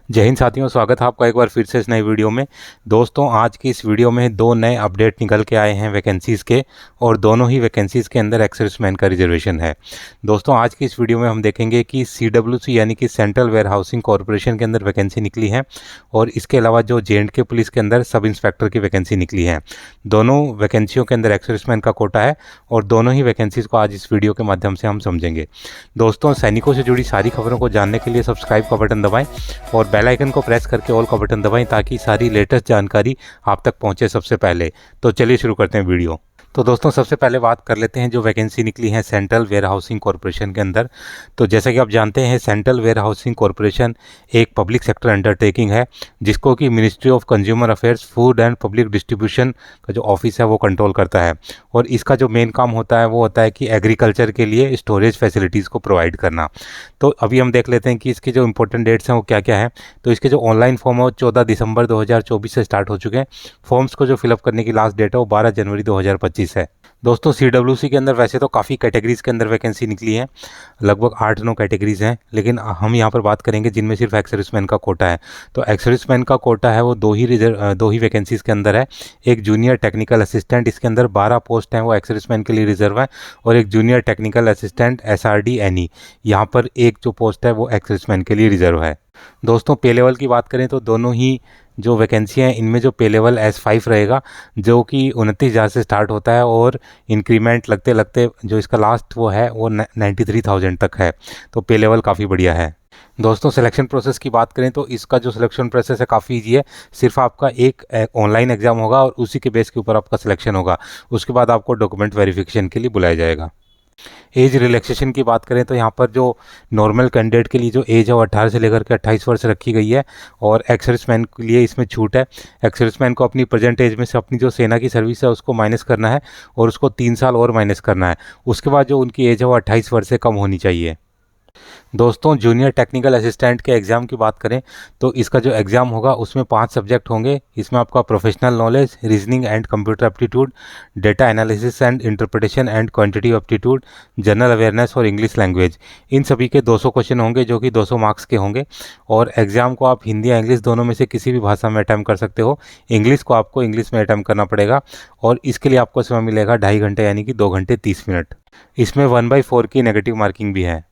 जय हिंद साथियों, स्वागत है आपका एक बार फिर से इस नई वीडियो में। दोस्तों, आज की इस वीडियो में दो नए अपडेट निकल के आए हैं वैकेंसीज़ के, और दोनों ही वैकेंसीज़ के अंदर एक्स सर्विसमैन का रिजर्वेशन है। दोस्तों, आज की इस वीडियो में हम देखेंगे कि CWC यानी कि सेंट्रल वेयर हाउसिंग कॉरपोरेशन के अंदर वैकेंसी निकली है, और इसके अलावा जो J&K पुलिस के अंदर सब इंस्पेक्टर की वैकेंसी निकली है। दोनों वैकेंसियों के अंदर एक्स सर्विसमैन का कोटा है, और दोनों ही वैकेंसीज़ को आज इस वीडियो के माध्यम से हम समझेंगे। दोस्तों, सैनिकों से जुड़ी सारी खबरों को जानने के लिए सब्सक्राइब का बटन दबाएं और बेल आइकन को प्रेस करके ऑल का बटन दबाएं ताकि सारी लेटेस्ट जानकारी आप तक पहुंचे सबसे पहले। तो चलिए शुरू करते हैं वीडियो। तो दोस्तों, सबसे पहले बात कर लेते हैं जो वैकेंसी निकली है सेंट्रल वेयर हाउसिंग कॉरपोरेशन के अंदर। तो जैसा कि आप जानते हैं, सेंट्रल वेयर हाउसिंग कॉरपोरेशन एक पब्लिक सेक्टर अंडरटेकिंग है, जिसको कि ministry of consumer affairs, food and public distribution का जो ऑफिस है वो कंट्रोल करता है। और इसका जो मेन काम होता है वो होता है कि एग्रीकल्चर के लिए स्टोरेज फैसिलिटीज़ को प्रोवाइड करना। तो अभी हम देख लेते हैं कि इसके जो इंपॉर्टेंट डेट्स हैं वो क्या क्या हैं। तो इसके जो ऑनलाइन फॉर्म है वो 14 दिसंबर 2024 से स्टार्ट हो चुके हैं। फॉर्म्स को जो फिलअप करने की लास्ट डेट है वो 12 जनवरी 2025 है। दोस्तों, CWC के अंदर वैसे तो काफ़ी कैटेगरीज़ के अंदर वैकेंसी निकली है, लगभग 8-9 कैटेगरीज़ हैं, लेकिन हम यहाँ पर बात करेंगे जिनमें सिर्फ एक्स सर्विसमैन का कोटा है। तो एक्स सर्विसमैन का कोटा है वो दो ही वैकेंसीज़ के अंदर है। एक जूनियर टेक्निकल असिस्टेंट, इसके अंदर 12 पोस्ट हैं वो एक्स सर्विसमैन के लिए रिजर्व है, और एक junior technical assistant SRD NE, यहाँ पर एक जो पोस्ट है वो एक्स सर्विसमैन के लिए रिजर्व है। दोस्तों, पे लेवल की बात करें तो दोनों ही जो वैकेंसियाँ हैं इनमें जो पे लेवल S5 रहेगा, जो कि 29,000 से स्टार्ट होता है, और इंक्रीमेंट लगते लगते जो इसका लास्ट वो है वो 93,000 तक है। तो पे लेवल काफ़ी बढ़िया है। दोस्तों, सिलेक्शन प्रोसेस की बात करें तो इसका जो सिलेक्शन प्रोसेस है काफ़ी ईजी है। सिर्फ आपका एक ऑनलाइन एग्जाम होगा और उसी के बेस के ऊपर आपका सिलेक्शन होगा। उसके बाद आपको डॉक्यूमेंट वेरिफिकेशन के लिए बुलाया जाएगा। एज रिलैक्सेशन की बात करें तो यहाँ पर जो नॉर्मल कैंडिडेट के लिए जो एज है वो 18 से लेकर के 28 वर्ष रखी गई है, और एक्स सर्विसमैन के लिए इसमें छूट है। एक्स सर्विसमैन को अपनी प्रेजेंट एज में से अपनी जो सेना की सर्विस है उसको माइनस करना है, और उसको 3 साल और माइनस करना है। उसके बाद जो उनकी एज है वो 28 वर्ष से कम होनी चाहिए। दोस्तों, जूनियर टेक्निकल असिस्टेंट के एग्ज़ाम की बात करें तो इसका जो एग्ज़ाम होगा उसमें 5 सब्जेक्ट होंगे। इसमें आपका professional knowledge, reasoning and computer aptitude, data analysis and interpretation and quantitative aptitude, general awareness और इंग्लिश लैंग्वेज। इन सभी के 200 क्वेश्चन होंगे जो कि 200 मार्क्स के होंगे, और एग्ज़ाम को आप हिंदी या इंग्लिश दोनों में से किसी भी भाषा में अटैम्प्ट कर सकते हो। इंग्लिश को आपको इंग्लिश में अटैम्प्ट करना पड़ेगा, और इसके लिए आपको समय मिलेगा 2.5 घंटे यानी कि 2 घंटे 30 मिनट। इसमें 1/4 की नेगेटिव मार्किंग भी है।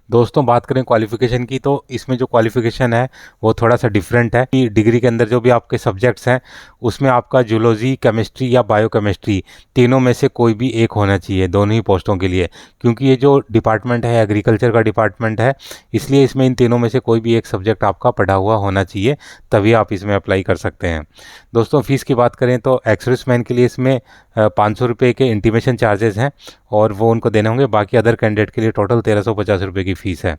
दोस्तों, बात करें क्वालिफिकेशन की तो इसमें जो क्वालिफिकेशन है वो थोड़ा सा डिफरेंट है कि डिग्री के अंदर जो भी आपके सब्जेक्ट्स हैं उसमें आपका जूलॉजी, केमिस्ट्री या बायोकेमिस्ट्री तीनों में से कोई भी एक होना चाहिए दोनों ही पोस्टों के लिए, क्योंकि ये जो डिपार्टमेंट है एग्रीकल्चर का डिपार्टमेंट है, इसलिए इसमें इन तीनों में से कोई भी एक सब्जेक्ट आपका पढ़ा हुआ होना चाहिए, तभी आप इसमें अप्लाई कर सकते हैं। दोस्तों, फीस की बात करें तो एक्स सर्विसमैन के लिए इसमें 500 रुपये के इंटीमेशन चार्जेस हैं, और वो उनको देने होंगे। बाकी अदर कैंडिडेट के लिए टोटल 1350 रुपये की फ़ीस है।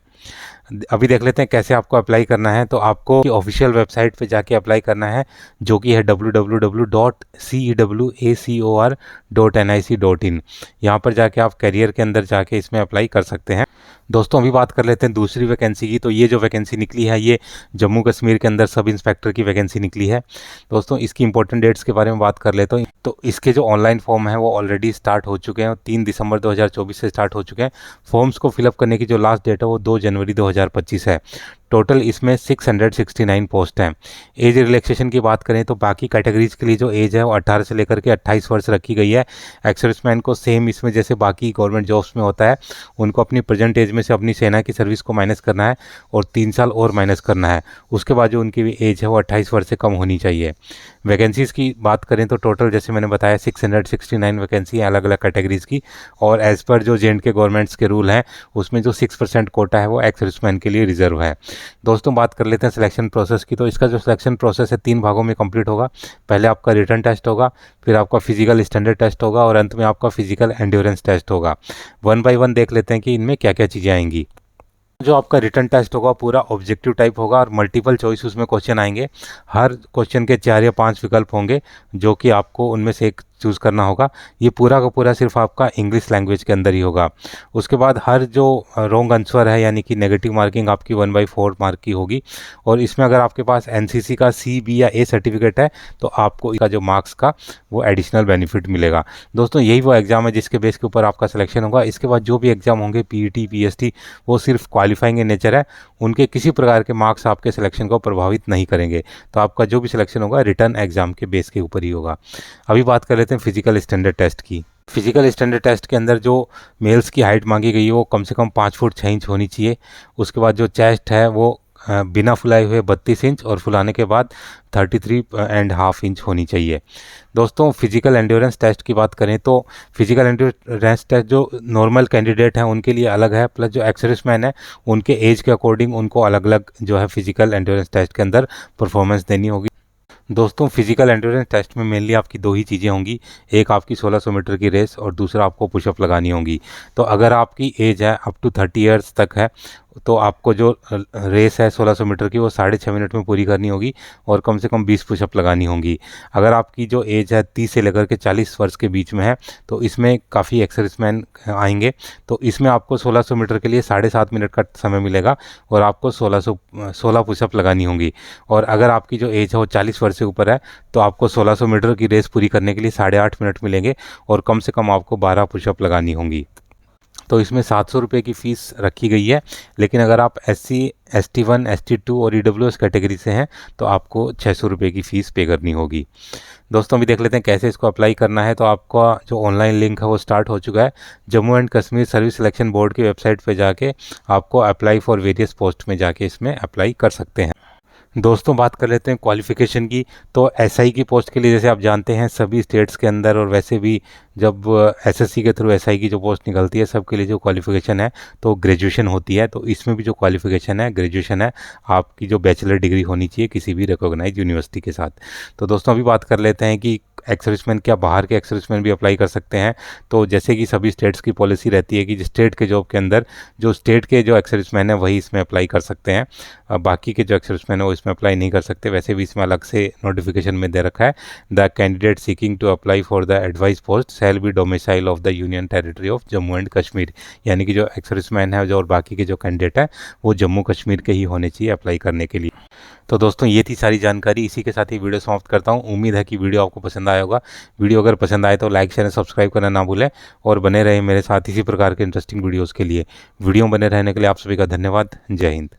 अभी देख लेते हैं कैसे आपको अप्लाई करना है। तो आपको ऑफिशियल वेबसाइट पे जाके अप्लाई करना है, जो कि है www.cewacor.nic.in। यहाँ पर जाके आप करियर के अंदर जाके इसमें अप्लाई कर सकते हैं। दोस्तों, अभी बात कर लेते हैं दूसरी वैकेंसी की। तो ये जो वैकेंसी निकली है ये जम्मू कश्मीर के अंदर सब इंस्पेक्टर की वैकेंसी निकली है। दोस्तों, इसकी इंपॉर्टेंट डेट्स के बारे में बात कर लेते हैं। तो इसके जो ऑनलाइन फॉर्म है वो ऑलरेडी स्टार्ट हो चुके हैं, 3 दिसंबर 2024 से स्टार्ट हो चुके हैं। फॉर्म्स को फिलअप करने की जो लास्ट डेट है वो 2 जनवरी 2025 है। टोटल इसमें 669 पोस्ट हैं। एज रिलैक्सेशन की बात करें तो बाकी कैटेगरीज के लिए जो एज है वो 18 से लेकर के 28 वर्ष रखी गई है। एक्स सर्विसमैन को सेम इसमें जैसे बाकी गवर्नमेंट जॉब्स में होता है, उनको अपनी प्रेजेंट एज में से अपनी सेना की सर्विस को माइनस करना है, और 3 साल और माइनस करना है। उसके बाद जो उनकी एज है वो 28 वर्ष से कम होनी चाहिए। वैकेंसीज़ की बात करें तो टोटल जैसे मैंने बताया 669 वैकेंसी है अलग अलग कैटेगरीज़ की, और एज़ पर जो J&K गवर्नमेंट्स के रूल हैं उसमें जो 6% कोटा है वो एक्स सर्विसमैन के लिए रिजर्व है। दोस्तों, बात कर लेते हैं सिलेक्शन प्रोसेस की। तो इसका जो सिलेक्शन प्रोसेस है 3 भागों में कंप्लीट होगा। पहले आपका रिटन टेस्ट होगा, फिर आपका फिजिकल स्टैंडर्ड टेस्ट होगा, और अंत में आपका फिजिकल एंड्योरेंस टेस्ट होगा। 1 बाय 1 देख लेते हैं कि इनमें क्या क्या चीज़ें आएंगी। जो आपका रिटन टेस्ट होगा पूरा ऑब्जेक्टिव टाइप होगा, और मल्टीपल चॉइस उसमें क्वेश्चन आएंगे। हर क्वेश्चन के 4 या 5 विकल्प होंगे, जो कि आपको उनमें से एक चूज़ करना होगा। ये पूरा का पूरा सिर्फ आपका इंग्लिश लैंग्वेज के अंदर ही होगा। उसके बाद हर जो रॉन्ग आंसर है यानी कि नेगेटिव मार्किंग आपकी 1/4 मार्क की होगी। और इसमें अगर आपके पास एनसीसी का सी, बी या ए सर्टिफिकेट है तो आपको इसका जो मार्क्स का वो एडिशनल बेनिफिट मिलेगा। दोस्तों यही वो एग्ज़ाम है जिसके बेस के ऊपर आपका सिलेक्शन होगा। इसके बाद जो भी एग्ज़ाम होंगे पीईटी, पीएसटी, वो सिर्फ क्वालिफाइंग इन नेचर है। उनके किसी प्रकार के मार्क्स आपके सिलेक्शन को प्रभावित नहीं करेंगे। तो आपका जो भी सिलेक्शन होगा रिटर्न एग्ज़ाम के बेस के ऊपर ही होगा। अभी बात कर लेते हैं फिजिकल स्टैंडर्ड टेस्ट की। फिजिकल स्टैंडर्ड टेस्ट के अंदर जो मेल्स की हाइट मांगी गई है वो कम से कम 5 फुट 6 इंच होनी चाहिए। उसके बाद जो चेस्ट है वो बिना फुलाए हुए 32 इंच और फुलाने के बाद 33.5 इंच होनी चाहिए। दोस्तों फिजिकल एंड्योरेंस टेस्ट की बात करें तो फिजिकल एंड्योरेंस टेस्ट जो नॉर्मल कैंडिडेट हैं उनके लिए अलग है, प्लस जो एक्सर्विसमैन है उनके एज के अकॉर्डिंग उनको अलग अलग जो है फिजिकल एंड्योरेंस टेस्ट के अंदर परफॉर्मेंस देनी होगी। दोस्तों फिजिकल एंड्योरेंस टेस्ट में मेनली आपकी दो ही चीज़ें होंगी, एक आपकी 1600 मीटर की रेस और दूसरा आपको पुशअप लगानी होगी। तो अगर आपकी एज है अप टू 30 ईयर्स तक है तो आपको जो रेस है 1600 मीटर की वो 6.5 मिनट में पूरी करनी होगी और कम से कम 20 पुशअप लगानी होंगी। अगर आपकी जो एज है 30 से लेकर के 40 वर्ष के बीच में है तो इसमें काफ़ी एक्सर्विसमैन आएंगे। तो इसमें आपको 1600 मीटर के लिए 7.5 मिनट का समय मिलेगा और आपको 16 पुशअप लगानी होंगी। और अगर आपकी जो एज है वो 40 वर्ष से ऊपर है तो आपको 1600 मीटर की रेस पूरी करने के लिए 8.5 मिनट मिलेंगे और कम से कम आपको 12 पुशअप लगानी होंगी। तो इसमें 700 रुपये की फ़ीस रखी गई है। लेकिन अगर आप SC, ST1, ST2 और EWS कैटेगरी से हैं तो आपको 600 रुपये की फ़ीस पे करनी होगी। दोस्तों अभी देख लेते हैं कैसे इसको अप्लाई करना है। तो आपका जो ऑनलाइन लिंक है वो स्टार्ट हो चुका है। Jammu and Kashmir service selection board की वेबसाइट पे जाके आपको अप्लाई फॉर वेरियस पोस्ट में जाके इसमें अप्लाई कर सकते हैं। दोस्तों बात कर लेते हैं क्वालिफ़िकेशन की। तो SI की पोस्ट के लिए जैसे आप जानते हैं सभी स्टेट्स के अंदर और वैसे भी जब SSC के थ्रू SI की जो पोस्ट निकलती है सबके लिए जो क्वालिफ़िकेशन है तो ग्रेजुएशन होती है। तो इसमें भी जो क्वालिफ़िकेशन है ग्रेजुएशन है, आपकी जो बैचलर डिग्री होनी चाहिए किसी भी रिकॉग्नाइज यूनिवर्सिटी के साथ। तो दोस्तों अभी बात कर लेते हैं कि एक्सर्विसमैन क्या बाहर के एक्सर्विसमैन भी अप्लाई कर सकते हैं। तो जैसे कि सभी स्टेट्स की पॉलिसी रहती है कि स्टेट के जॉब के अंदर जो स्टेट के जो एक्सर्विसमैन है वही इसमें अप्लाई कर सकते हैं, बाकी के जो एक्सर्विसमैन है वो इसमें अप्लाई नहीं कर सकते। वैसे भी इसमें अलग से नोटिफिकेशन में दे रखा है, the candidate seeking to apply for the एडवाइस post shall be domicile of the union territory of Jammu and Kashmir. यानी कि जो एक्सर्विसमैन है जो और बाकी के जो कैंडिडेट है वो जम्मू कश्मीर के ही होने चाहिए अप्लाई करने के लिए। तो दोस्तों ये थी सारी जानकारी। इसी के साथ ही वीडियो समाप्त करता हूँ। उम्मीद है कि वीडियो आपको पसंद आया होगा। वीडियो अगर पसंद आए तो लाइक शेयर सब्सक्राइब करना ना भूलें और बने रहे मेरे साथ इसी प्रकार के इंटरेस्टिंग वीडियोज़ के लिए। वीडियो बने रहने के लिए आप सभी का धन्यवाद। जय हिंद।